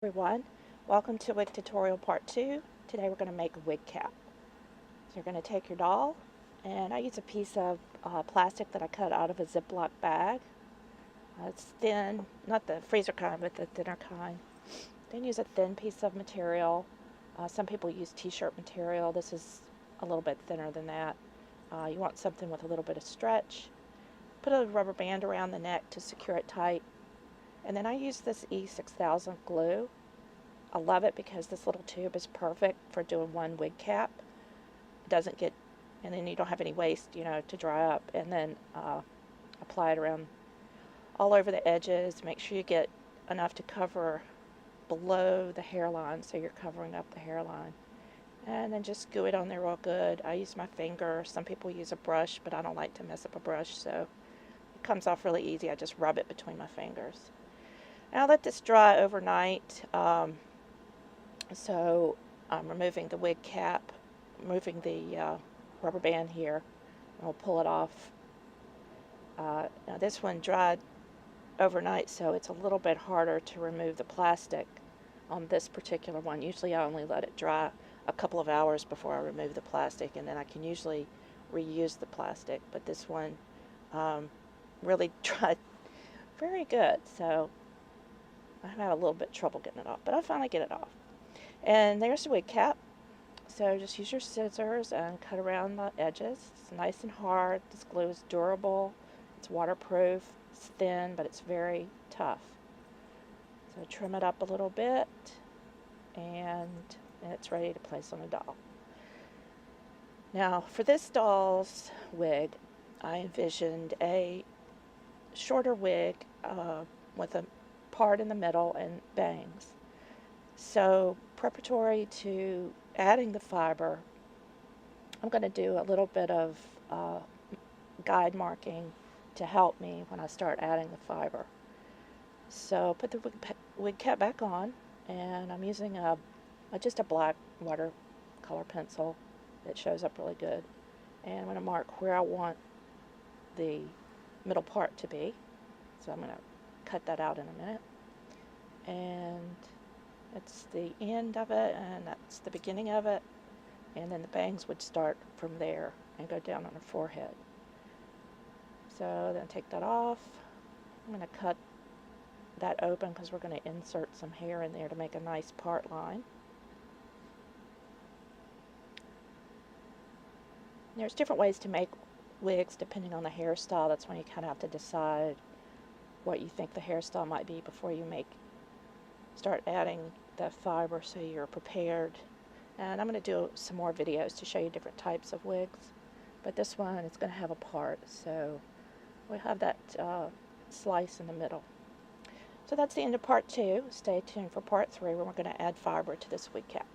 everyone, welcome to wig tutorial part 2. Today we're going to make a wig cap. So you're going to take your doll, and I use a piece of plastic that I cut out of a Ziploc bag. It's thin, not the freezer kind, but the thinner kind. Then use a thin piece of material. Some people use t-shirt material. This is a little bit thinner than that. You want something with a little bit of stretch. Put a rubber band around the neck to secure it tight. And then I use this E6000 glue. I love it because this little tube is perfect for doing one wig cap. It doesn't get, and then you don't have any waste, to dry up. And then apply it around all over the edges. Make sure you get enough to cover below the hairline, so you're covering up the hairline. And then just glue it on there real good. I use my finger. Some people use a brush, but I don't like to mess up a brush, so it comes off really easy. I just rub it between my fingers. Now let this dry overnight. So I'm removing the wig cap, removing the rubber band here. I'll pull it off. Now this one dried overnight, so it's a little bit harder to remove the plastic on this particular one. Usually I only let it dry a couple of hours before I remove the plastic, and then I can usually reuse the plastic. But this one really dried very good, so I've had a little bit of trouble getting it off, but I'll finally get it off. And there's the wig cap. So just use your scissors and cut around the edges. It's nice and hard. This glue is durable. It's waterproof. It's thin, but it's very tough. So trim it up a little bit, and it's ready to place on a doll. Now, for this doll's wig, I envisioned a shorter wig with a part in the middle and bangs. So preparatory to adding the fiber, I'm going to do a little bit of guide marking to help me when I start adding the fiber. So put the wig cap back on, and I'm using just a black watercolor pencil that shows up really good. And I'm going to mark where I want the middle part to be. So I'm going to cut that out in a minute. And that's the end of it, and that's the beginning of it. And then the bangs would start from there and go down on her forehead. So then take that off. I'm going to cut that open because we're going to insert some hair in there to make a nice part line. There's different ways to make wigs depending on the hairstyle. That's when you kind of have to decide what you think the hairstyle might be before you start adding the fiber, so you're prepared. And I'm going to do some more videos to show you different types of wigs, but this one is going to have a part, so we'll have that slice in the middle. So that's the end of part 2. Stay tuned for part 3, where we're going to add fiber to this wig cap.